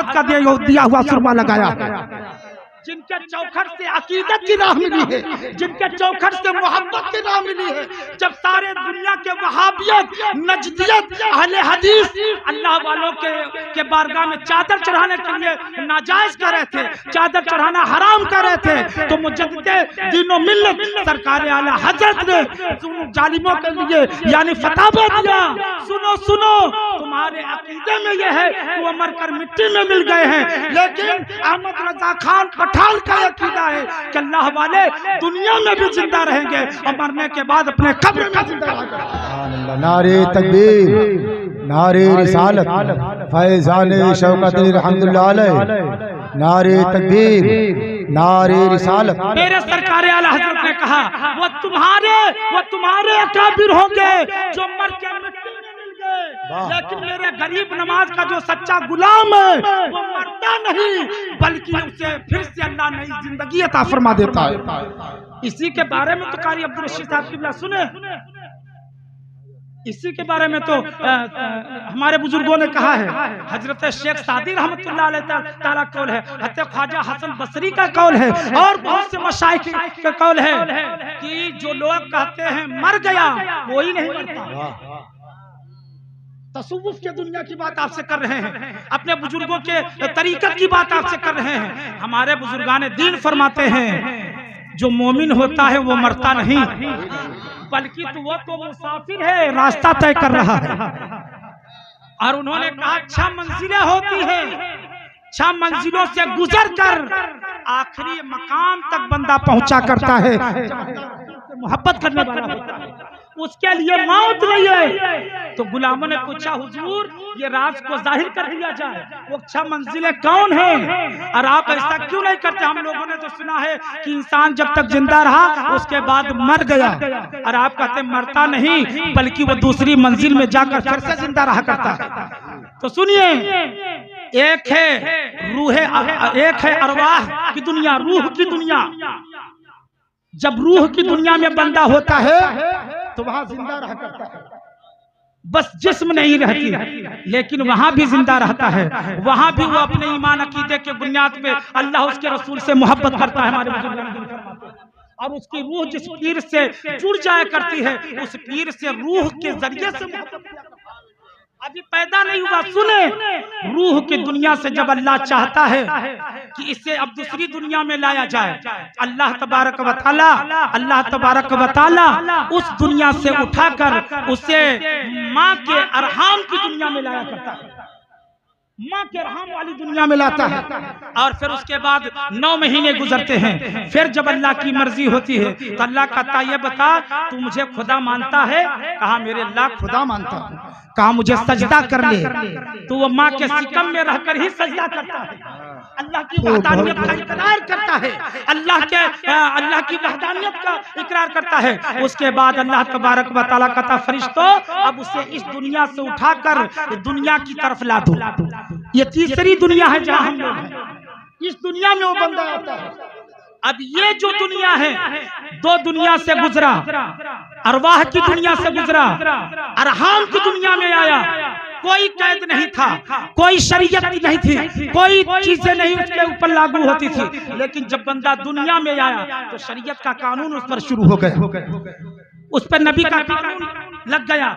हजरत का दिया हुआ सुरमा लगाया, जिनके चौखट से अकीदत की राह मिली है, जिनके चौखट से मोहब्बत की राह मिली है। जब सारे दुनिया के वहाबियत, नजदियत, अहले हदीस अल्लाह वालों के बारगाह में चादर चढ़ाने के लिए नाजायज कर रहे थे, चादर चढ़ाना हराम कर रहे थे, तो मुजद्दिदे दीनो मिल्लत सरकार आला हजरत ने जालिमों के लिए यानी फतवा दिया, सुनो सुनो तुम्हारे अकीदे में यह है कि वो मरकर मिट्टी में मिल गए हैं, लेकिन अहमद रजा खान पठान का अकीदा है कि अल्लाह वाले दुनिया में भी जिंदा रहेंगे और मरने के बाद अपने कब्र में जिंदा रहेंगे। नारे तकबीर, नारे रिसालत, फैज़ान शौकत रहमतुल्लाह अलैह, नारे तकबीर, नारे रिसालत। मेरे सरकार आला हजरत ने कहा वो तुम्हारे अकाबिर होंगे जो मर के मिट्टी में मिल गए, लेकिन मेरे गरीब नमाज का जो सच्चा गुलाम है वो मरता नहीं, बल्कि उसे फिर से अल्लाह नई जिंदगी अता फरमा देता है। इसी के बारे में तो कारी अब्दुल रशीद साहब की बात सुने, इसी के बारे में तो हमारे बुजुर्गों ने कहा है। हजरत शेख सादी रहमतुल्लाह अलैह ताला कौल है, हज़रत ख्वाजा हसन बसरी का कौल है, और बहुत से मशाइख का कौल है कि जो लोग कहते हैं मर गया कोई नहीं मरता। तसव्वुफ के दुनिया की बात आपसे कर रहे हैं, अपने बुजुर्गों के तरीकत की बात आपसे कर रहे हैं। हमारे बुजुर्गान दीन फरमाते हैं जो मोमिन होता है वो मरता नहीं, बल्कि तो वो तो मुसाफिर है, रास्ता तय कर रहा है। और उन्होंने कहा 6 मंजिलें होती हैं, 6 मंजिलों से गुजर कर आखिरी मकाम तक बंदा पहुंचा करता है, मोहब्बत करने वाला होता है, उसके लिए मौत नहीं है। तो गुलामों ने पूछा हुजूर ये राज को जाहिर कर दिया जाए, वो 6 मंजिलें कौन हैं और आप ऐसा क्यों नहीं करते? हम लोगों ने तो सुना है कि इंसान जब तक जिंदा रहा उसके बाद मर गया, और आप कहते मरता नहीं बल्कि वो दूसरी मंजिल में जाकर फिर से जिंदा रहा करता है। तो सुनिए, एक है रूह, एक है अरवाह की दुनिया, रूह की दुनिया। जब रूह की दुनिया में बंदा होता है तो वहां जिंदा रहा करता है, बस जिस्म नहीं रहती, लेकिन वहां भी जिंदा रहता है। वहां भी वो अपने ईमान अकीदे के बुनियाद पे अल्लाह उसके रसूल से मोहब्बत करता है हमारे बुजुर्ग, और उसकी रूह जिस पीर से जुड़ जाया करती है उस पीर से रूह के जरिए से मोहब्बत अभी पैदा नहीं हुआ। सुने, रूह की दुनिया से जब अल्लाह चाहता है कि इसे अब दूसरी दुनिया में लाया जाए, अल्लाह तबारक व तआला उस दुनिया से उठाकर उसे माँ के अरहाम की दुनिया में लाया करता है, माँ के अरहाम वाली दुनिया में लाता है। और फिर उसके बाद 9 महीने गुजरते हैं, फिर जब अल्लाह की मर्जी होती है तो अल्लाह कहता है ये बता तू मुझे खुदा मानता है? कहा मेरे अल्लाह खुदा मानता हूँ। कहा मुझे सजदा कर ले, तो वो माँ के सिकम में रहकर ही सजदा करता है, अल्लाह की वहदानियत का इकरार करता है, अल्लाह की वहदानियत का इकरार करता है। उसके बाद अल्लाह तबारक व तआला कहता फरिश्तों अब उसे इस दुनिया से उठाकर दुनिया की तरफ ला दो। ये तीसरी दुनिया है जहाँ हम लोग हैं, इस दुनिया में वो बंदा आता है। अब ये जो दुनिया है 2 दुनिया से गुजरा, अरवाह की दुनिया से गुजरा, अरहाम की दुनिया में आया। कोई कैद नहीं था, कोई शरीयत नहीं थी, कोई चीजें नहीं उसके ऊपर लागू होती थी, लेकिन जब बंदा दुनिया में आया तो शरीयत का कानून उस पर शुरू हो गया, उस पर नबी का कानून लग गया।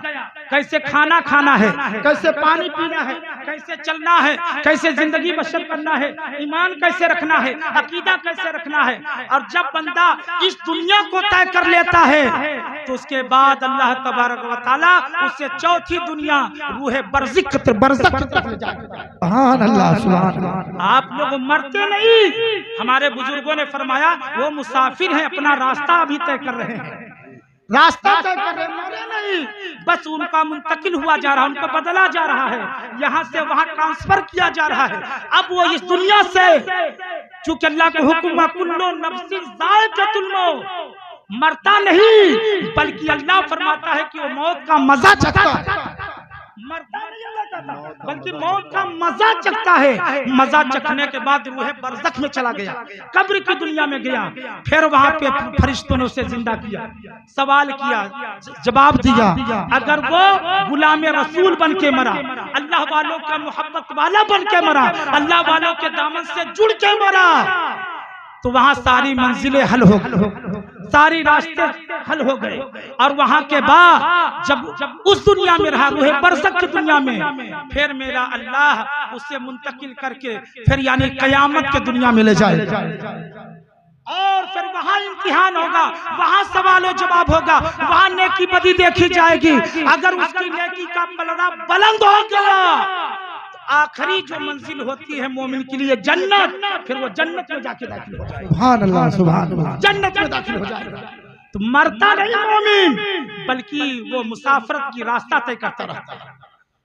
कैसे खाना खाना है, कैसे पानी पीना है, कैसे चलना है, कैसे जिंदगी बसर करना है, ईमान कैसे रखना है, अकीदा कैसे रखना है। और जब बंदा इस दुनिया को तय कर लेता है तो उसके बाद अल्लाह तबारक व तआला उससे चौथी दुनिया रूह बरज़ख सुभान अल्लाह। आप लोग मरते नहीं, हमारे बुजुर्गों ने फरमाया वो मुसाफिर है, अपना रास्ता अभी तय कर रहे हैं, रास्ता तय कर रहे, मरे नहीं, बस उनका मुंतकिल हुआ जा रहा है, उनका बदला जा रहा है, यहाँ से वहाँ ट्रांसफर किया जा रहा है। अब वो इस दुनिया से, चूंकि अल्लाह के हुक्म कुल्लु नफ्सिन ज़ाइक़तुल मौत, मरता नहीं बल्कि अल्लाह फरमाता है कि वो मौत का मजा चखता है, मरता नहीं। अल्लाह बल्कि मौत का मजा चखता है। मजा चखने के बाद रूह बरज़ख में चला गया, कब्र की दुनिया में गया। फिर वहां पे फरिश्तों ने उसे जिंदा किया, सवाल किया, जवाब दिया। अगर वो गुलाम रसूल बन के मरा, अल्लाह वालों का मोहब्बत वाला बन के मरा, अल्लाह वालों के दामन से जुड़ के मरा, तो वहां सारी मंजिलें हल हो गई, सारी रास्ते हल हो गए। और वहां के बाद जब उस दुनिया में रहा, रूह बरज़ख की दुनिया में, फिर मेरा अल्लाह उसे मुंतकिल करके फिर यानी कयामत के दुनिया में ले जाएगा। और फिर वहां इम्तिहान होगा, वहां सवाल जवाब होगा, वहां नेकी बदी देखी जाएगी। अगर उसकी नेकी का पलड़ा बुलंद हो गया, आखिरी जो मंजिल होती है मोमिन के लिए जन्नत, फिर वो जन्नत में जाके दाखिल हो जाएगा। सुभान अल्लाह, सुभान अल्लाह। जन्नत में दाखिल हो जाएगा। तो मरता नहीं मोमिन, बल्कि वो मुसाफरत की रास्ता तय करता रहता है।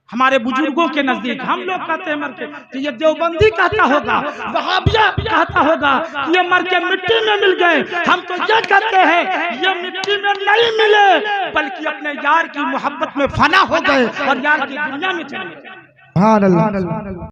हमारे बुजुर्गों के नजदीक हम लोग कहते हैं मर के, तो ये देवबंदी कहता होगा, वहाबिया कहता होगा ये मर के मिट्टी में मिल गए। हम तो ये कहते हैं ये मिट्टी में नहीं मिले, बल्कि अपने यार की मोहब्बत में फना हो गए और यार की दुनिया में चले गए। सुभान अल्लाह।